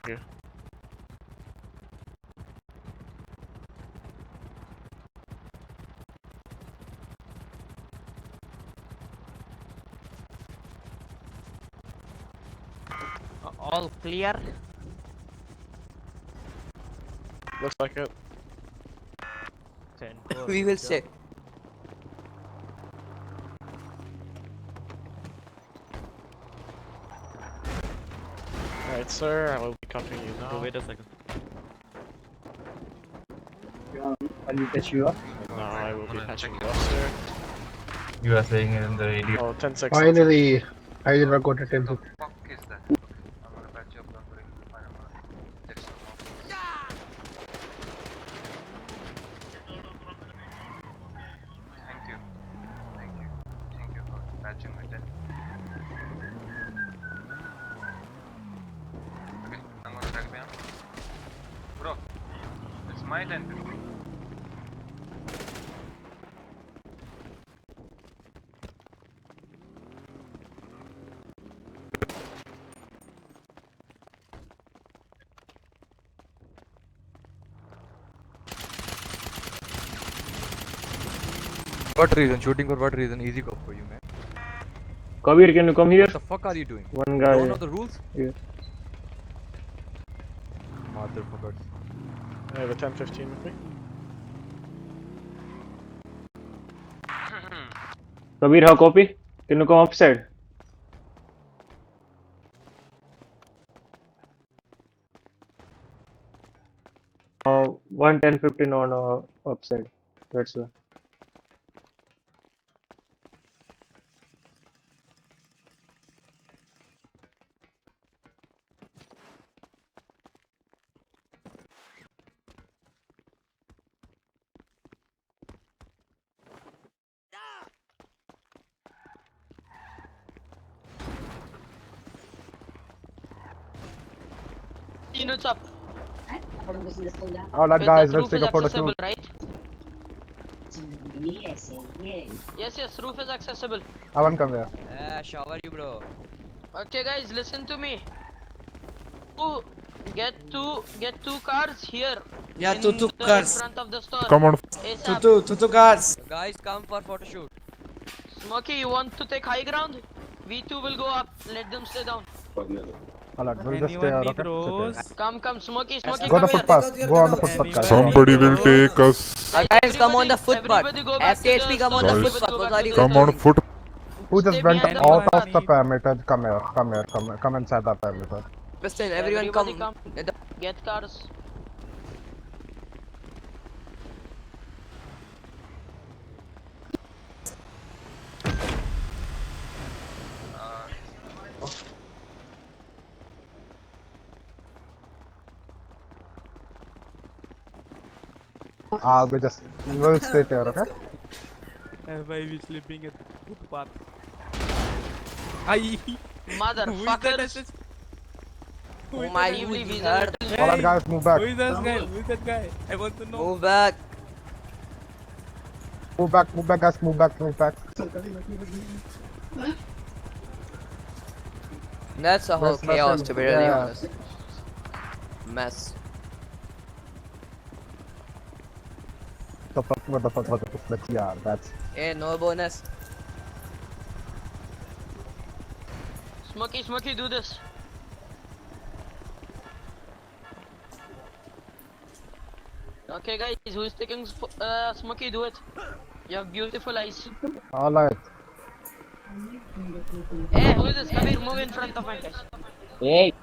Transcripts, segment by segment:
you. All clear. Looks like it. We will check. Alright, sir, I will be copying you now. Wait a second. I'll patch you up. Now I will be patching you up, sir. You are saying in the radio. Oh, 10 seconds. Finally, I never got a 10 seconds. Fuck is that? I'm gonna patch you up. I'm going to find a text them off. Thank you. Thank you. Thank you for patching my tent. Okay, I'm gonna tag me up. Bro, it's my tent. What reason? Shooting for what reason? Easy go for you, man. Kabir, can you come here? What the fuck are you doing? One You guy. don't know the rules? Yeah. Motherfuckers. I have a 10-15 with me. Kabir, how copy? Can you come upside? Uh, 110-15 on upside. That's why. Units up. Alright, Wait, guys, the let's roof take a is photo accessible, shoot. right? Yes, roof is accessible. I won't come here. Shower you, bro. Okay, guys, listen to me. To get two cars here. Yeah, in two the cars. front of the store. Come on. ASAP. Two cars. Guys, come for photo shoot. Smokey, you want to take high ground? We two will go up. Let them stay down. Alright, we'll just stay out, okay? Come, Smokey, Go come the here. footpath. Go on the footpath, guys. Somebody will take us. Guys, come on the footpath. Everybody go back to FTHP, the come on the store. Guys. footpath. What are you Come on doing? foot. Who just Stay went behind the out car. of the perimeter? Come here. Come inside the perimeter. Listen, everyone come. Everybody Get cars. We'll stay there, okay? Why we sleeping at footpath? Aye. Motherfuckers. Oh my god. Alright, guys, move back. Who is that guy? Who is that guy? I want to know. Move back. Move back, guys, move back. That's a whole There's chaos, nothing- to be really yeah. honest. Mess. What the fuck was it? Let's see, yeah, that's... Hey, no bonus. Smokey, do this. Okay, guys, who is taking Smokey? Do it. You have beautiful eyes. Alright. Hey, who is this? Kabir, move in front of my guys. Hey.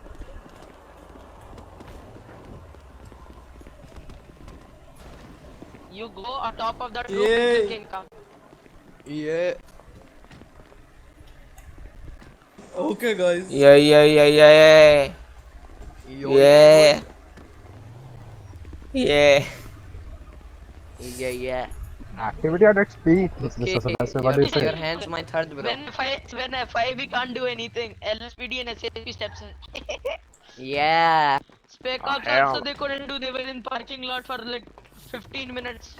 You go on top of that roof. Yeah. You can come. Yeah. Okay, guys. Yeah. Yeah. Activity at its peak. Okay, What do you your say? hands my third, bro. When F5 we can't do anything. LSPD and SAP steps in. Yeah. Spec Ops also they couldn't do. They were in parking lot for like 15 minutes.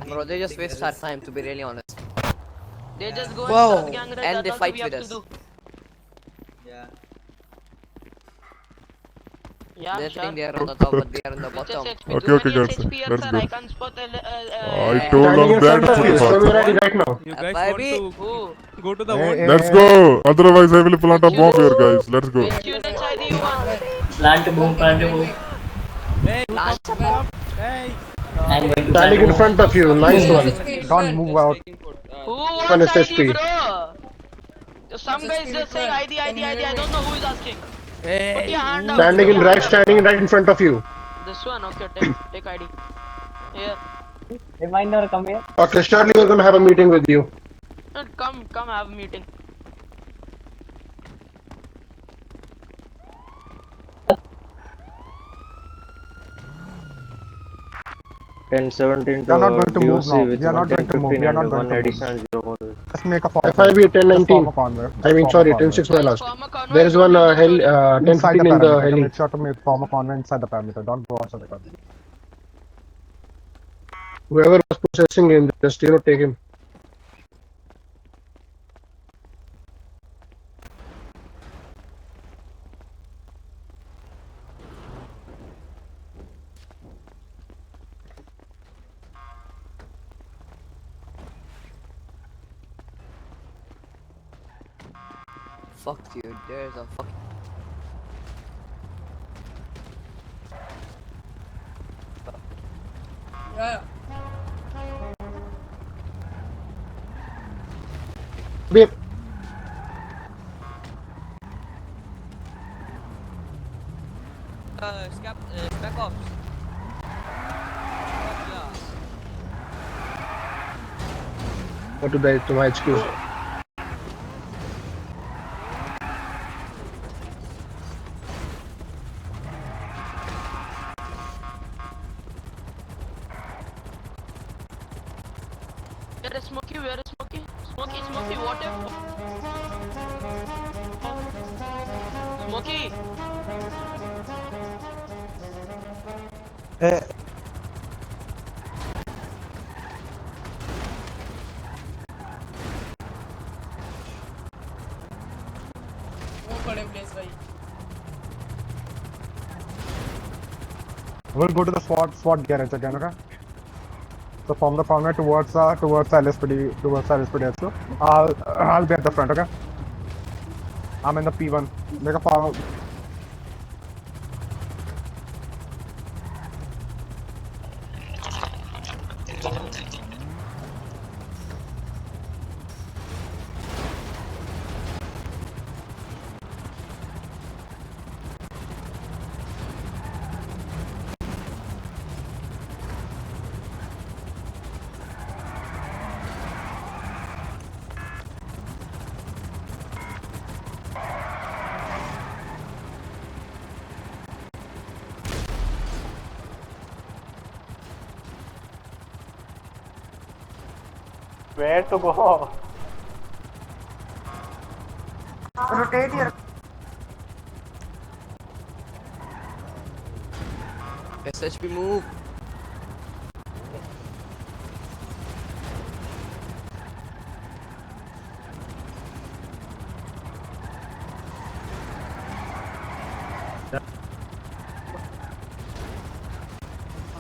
Bro, they just waste our time, to be really honest. They just go Wow. and start gang raid. And That's they all fight we have with to us. do. Yeah, They sure. think they are on the top, but they are on the Which is bottom. HP? Okay, Too okay, many guys, HP here, let's sir. go. I can't spot. I told Standing in them front that of you. Show me ready right now. You guys FIB. want Who? to go to the Hey, one? hey, Let's hey. go. Otherwise, I will plant a bomb here, guys. Let's go. Which unit ID you want? Plan to move, plan to move. Hey, come up. Hey. I'm going to Standing in front of you. Nice one. Don't move out. Who One wants is ID, HP. bro? Some guys just saying ID. I don't know who is asking. Put Hey. your hand up. Standing in right, standing right in front of you. This one, okay, take ID. Here. Reminder, come here. Okay, surely we're gonna have a meeting with you. Come have a meeting. We are not going to move now. We are not going to move. We are not going to move. Let's make a form. FIB 1019. I mean, sorry, 106 my last. Form a convoy, There is one don't use the 1015 in the heli. Make sure to make form a convoy inside the perimeter. Don't go outside the perimeter. Whoever was processing him, just take him. Fuck you. There's a fuck. Beep. Spec Ops. Go to my HQ. Where is Smokey? Where is Smokey? Smokey, what if? Smokey! We'll go to the SWAT garage again, okay? So form the convoy towards LSPD, towards LSPD HQ. I'll be at the front, okay? I'm in the P1. Make a form. Where to go? Rotate here. SHP move.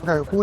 Okay, who